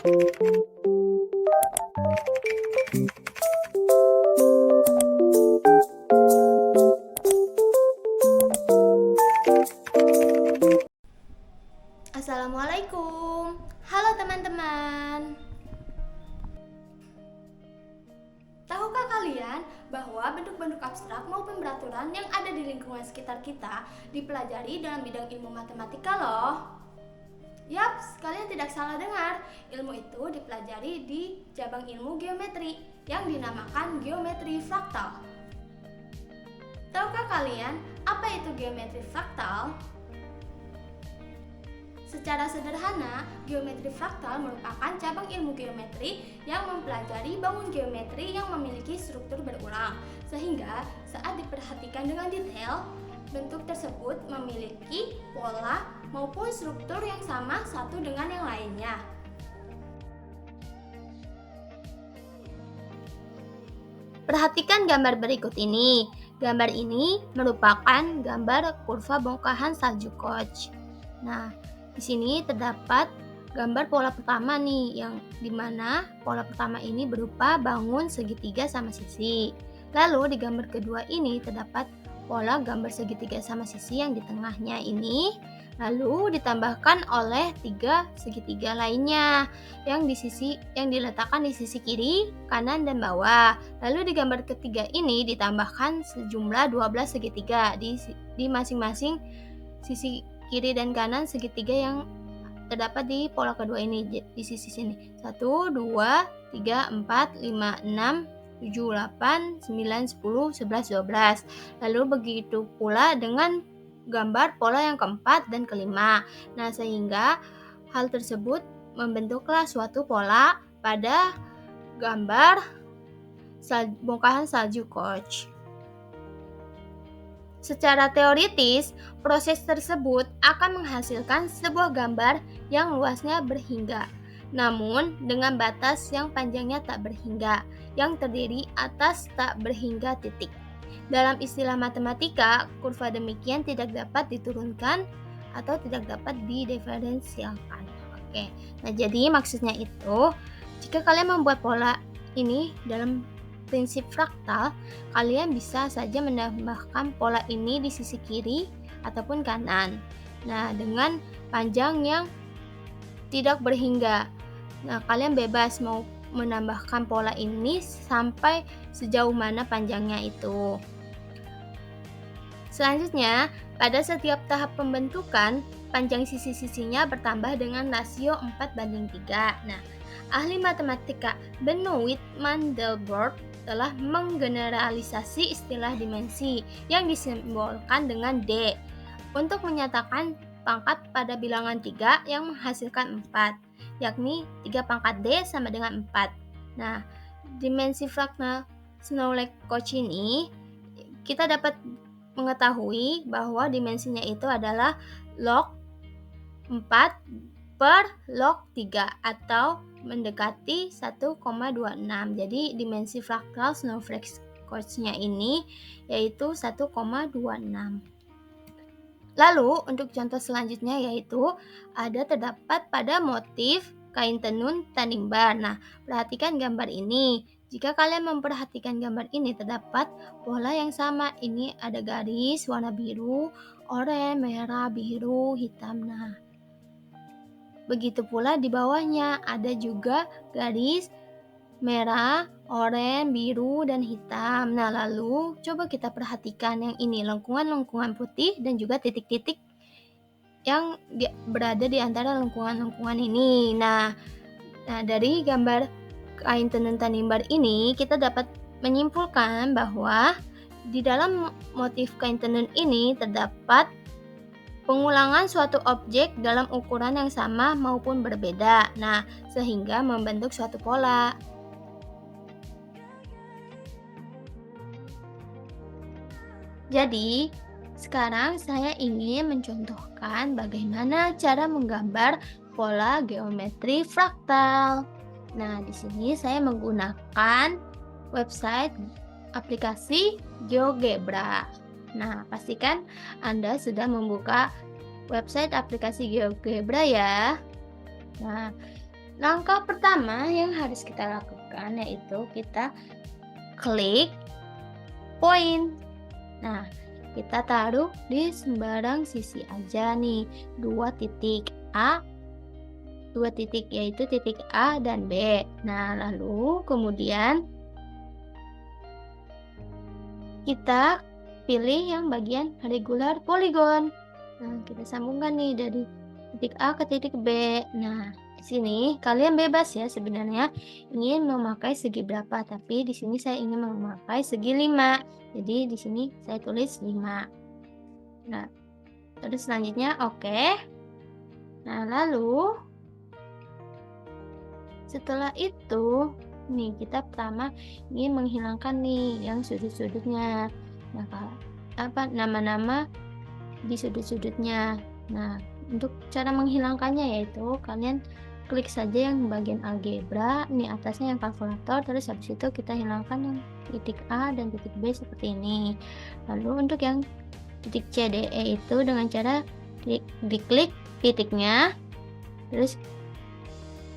Assalamualaikum. Halo teman-teman. Tahukah kalian bahwa bentuk-bentuk abstrak maupun peraturan yang ada di lingkungan sekitar kita dipelajari dalam bidang ilmu matematika loh? Yaps, kalian tidak salah dengar. Ilmu itu dipelajari di cabang ilmu geometri yang dinamakan geometri fraktal. Tahukah kalian apa itu geometri fraktal? Secara sederhana, geometri fraktal merupakan cabang ilmu geometri yang mempelajari bangun geometri yang memiliki struktur berulang, sehingga saat diperhatikan dengan detail, bentuk tersebut memiliki pola maupun struktur yang sama satu dengan yang lainnya. Perhatikan gambar berikut ini. Gambar ini merupakan gambar kurva bongkahan salju Koch. Nah, di sini terdapat gambar pola pertama nih, yang dimana pola pertama ini berupa bangun segitiga sama sisi. Lalu di gambar kedua ini terdapat pola gambar segitiga sama sisi yang di tengahnya ini, lalu ditambahkan oleh 3 segitiga lainnya yang diletakkan di sisi kiri, kanan, dan bawah. Lalu di gambar ketiga ini ditambahkan sejumlah 12 segitiga di masing-masing sisi kiri dan kanan segitiga yang terdapat di pola kedua ini di sisi sini. 1, 2, 3, 4, 5, 6, 7, 8, 9, 10, 11, 12. Lalu begitu pula dengan gambar pola yang keempat dan kelima. Nah, sehingga hal tersebut membentuklah suatu pola pada gambar bongkahan salju Koch. Secara teoritis, proses tersebut akan menghasilkan sebuah gambar yang luasnya berhingga, namun dengan batas yang panjangnya tak berhingga, yang terdiri atas tak berhingga titik. Dalam istilah matematika, kurva demikian tidak dapat diturunkan atau tidak dapat didiferensialkan. Oke, nah jadi maksudnya itu, jika kalian membuat pola ini dalam prinsip fraktal, kalian bisa saja menambahkan pola ini di sisi kiri ataupun kanan. Nah, dengan panjang yang tidak berhingga. Nah, kalian bebas mau menambahkan pola ini sampai sejauh mana panjangnya itu. Selanjutnya, pada setiap tahap pembentukan, panjang sisi-sisinya bertambah dengan rasio 4:3. Nah, ahli matematika Benoit Mandelbrot telah menggeneralisasi istilah dimensi yang disimbolkan dengan D untuk menyatakan pangkat pada bilangan 3 yang menghasilkan 4, yakni 3 pangkat D sama dengan 4. Nah, dimensi fraktal Snellius-Koch ini kita dapat mengetahui bahwa dimensinya itu adalah log 4 per log 3 atau mendekati 1,26. Jadi dimensi fraktal Snellius-Koch-nya ini yaitu 1,26. Lalu untuk contoh selanjutnya yaitu terdapat pada motif kain tenun tanimbar. Nah, perhatikan gambar ini. Jika kalian memperhatikan gambar ini terdapat pola yang sama. Ini ada garis warna biru, oranye, merah, biru, hitam. Nah, begitu pula di bawahnya ada juga garis merah, oranye, biru, dan hitam. Nah, lalu coba kita perhatikan yang ini, lengkungan-lengkungan putih dan juga titik-titik yang berada di antara lengkungan-lengkungan ini. Nah, dari gambar kain tenun tanimbar ini kita dapat menyimpulkan bahwa di dalam motif kain tenun ini terdapat pengulangan suatu objek dalam ukuran yang sama maupun berbeda. Nah, sehingga membentuk suatu pola. Jadi, sekarang saya ingin mencontohkan bagaimana cara menggambar pola geometri fraktal. Nah, di sini saya menggunakan website aplikasi GeoGebra. Nah, pastikan Anda sudah membuka website aplikasi GeoGebra ya. Nah, Langkah pertama yang harus kita lakukan yaitu kita klik poin. Nah, kita taruh di sembarang sisi aja nih, 2 titik A, 2 titik yaitu titik A dan B. Nah, lalu kemudian kita pilih yang bagian regular polygon. Nah, kita sambungkan nih dari titik A ke titik B. Nah, di sini kalian bebas ya sebenarnya ingin memakai segi berapa, tapi di sini saya ingin memakai segi 5. Jadi di sini saya tulis 5. Nah, terus selanjutnya oke. Nah, lalu setelah itu nih kita pertama ingin menghilangkan nih yang sudut-sudutnya. Nah, nama-nama di sudut-sudutnya. Nah, untuk cara menghilangkannya yaitu kalian klik saja yang bagian algebra, nih atasnya yang kalkulator, terus habis itu kita hilangkan yang titik A dan titik B seperti ini. Lalu untuk yang titik C, D, E itu dengan cara diklik titiknya, terus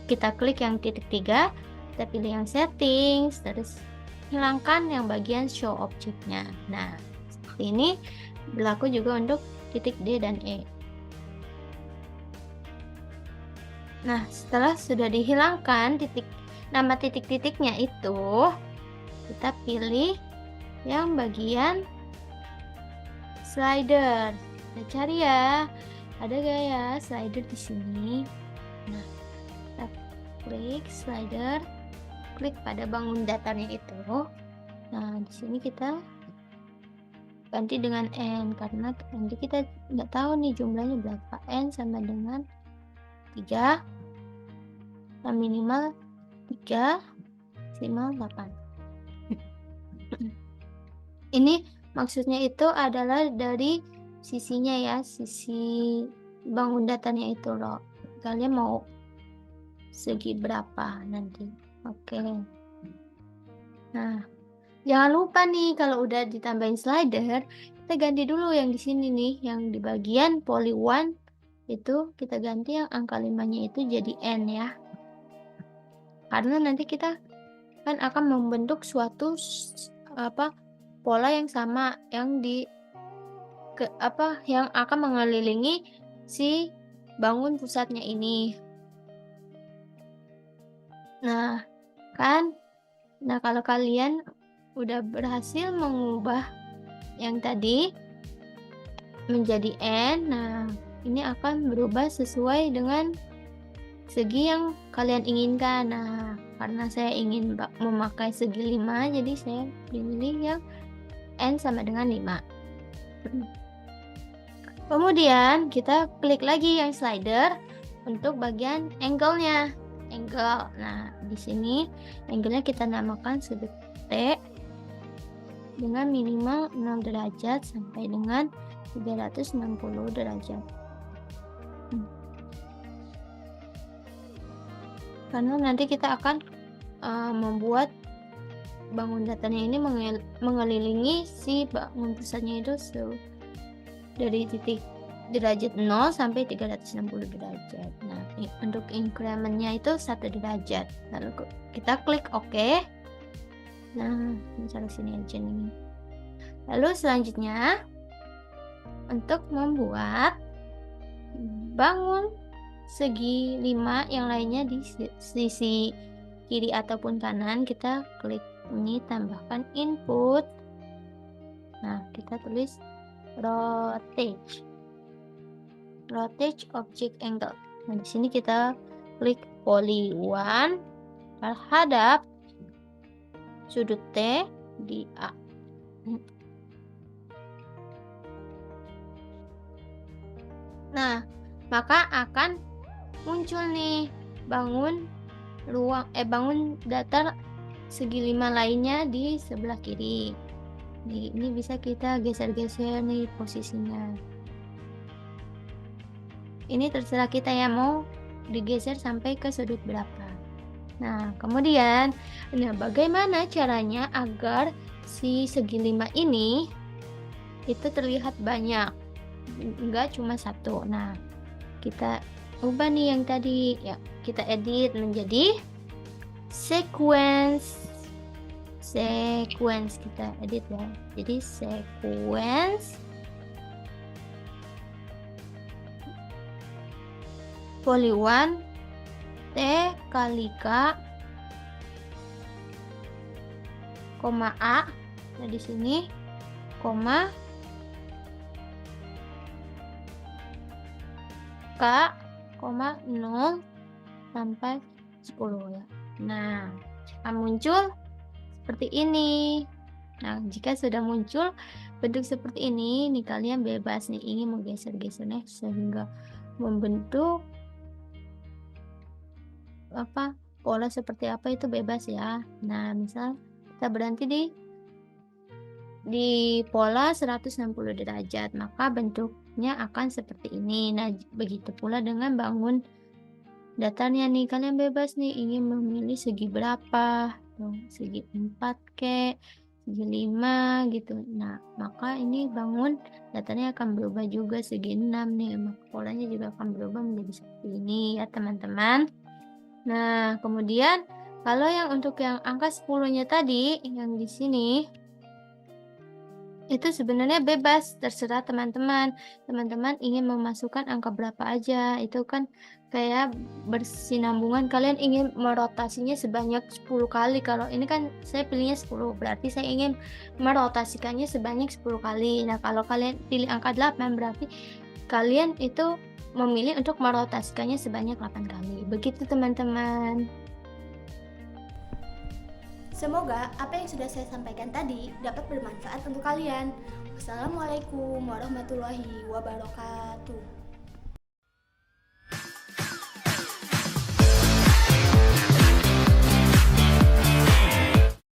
kita klik yang titik 3, kita pilih yang settings, terus hilangkan yang bagian show objeknya. Nah, seperti ini berlaku juga untuk titik D dan E. Nah, setelah sudah dihilangkan nama titik-titiknya itu, kita pilih yang bagian slider. Kita cari ya, ada gak ya slider di sini? Nah, kita klik slider, klik pada bangun datarnya itu. Nah, di sini kita ganti dengan N karena nanti kita nggak tahu nih jumlahnya berapa. N sama dengan 3, minimal 3, maksimal 8. Ini maksudnya itu adalah dari sisinya ya, sisi bangun datarnya itu loh. Kalian mau segi berapa nanti. Oke. Nah, jangan lupa nih kalau udah ditambahin slider, kita ganti dulu yang di sini nih, yang di bagian poly 1 itu kita ganti yang angka 5-nya itu jadi N ya. Karena nanti kita kan akan membentuk suatu pola yang sama yang yang akan mengelilingi si bangun pusatnya ini. Nah, kalau kalian udah berhasil mengubah yang tadi menjadi N, nah ini akan berubah sesuai dengan segi yang kalian inginkan. Nah, karena saya ingin memakai segi 5, jadi saya pilih yang N sama dengan 5. Kemudian kita klik lagi yang slider untuk bagian angle-nya. Nah, di sini angle-nya kita namakan sudut T dengan minimal 6 derajat sampai dengan 360 derajat. Karena nanti kita akan membuat bangun datarnya ini mengelilingi si bangun pusatnya itu dari titik derajat 0 sampai 360 derajat. Nah, untuk incrementnya itu 1 derajat. Lalu kita klik OK. Nah, misalnya sini aja nih. Lalu selanjutnya untuk membuat bangun segi 5 yang lainnya di sisi kiri ataupun kanan, kita klik ini tambahkan input. Nah, kita tulis rotate object angle. Nah, di sini kita klik poly 1 terhadap sudut T di A. Nah, maka akan muncul nih bangun datar segi 5 lainnya di sebelah kiri. Ini bisa kita geser-geser nih posisinya. Ini terserah kita ya mau digeser sampai ke sudut berapa. Nah, kemudian bagaimana caranya agar si segi 5 ini itu terlihat banyak, enggak cuma satu. Nah, kita ubah nih yang tadi. Ya, kita edit menjadi sequence. Sequence kita edit ya. Jadi sequence poly1 T kali K, koma A, nah di sini, koma K, koma 0 sampai 10 ya. Nah, akan muncul seperti ini. Nah, jika sudah muncul bentuk seperti ini, nih kalian bebas nih ingin menggeser-gesernya sehingga membentuk pola seperti apa itu bebas ya. Nah, misal kita berhenti di pola 160 derajat, maka bentuknya akan seperti ini. Nah, begitu pula dengan bangun datarnya nih, kalian bebas nih ingin memilih segi berapa, segi 4 kek, segi 5 gitu. Nah, maka ini bangun datarnya akan berubah juga segi 6 nih, maka polanya juga akan berubah menjadi seperti ini ya teman-teman. Nah, kemudian kalau yang untuk yang angka 10-nya tadi, yang di sini, itu sebenarnya bebas, terserah teman-teman. Teman-teman ingin memasukkan angka berapa aja, itu kan kayak bersinambungan, kalian ingin merotasinya sebanyak 10 kali. Kalau ini kan saya pilihnya 10, berarti saya ingin merotasikannya sebanyak 10 kali. Nah, kalau kalian pilih angka 8, berarti kalian itu memilih untuk merotasikannya sebanyak 8 kali. Begitu teman-teman. Semoga apa yang sudah saya sampaikan tadi dapat bermanfaat untuk kalian. Wassalamualaikum warahmatullahi wabarakatuh.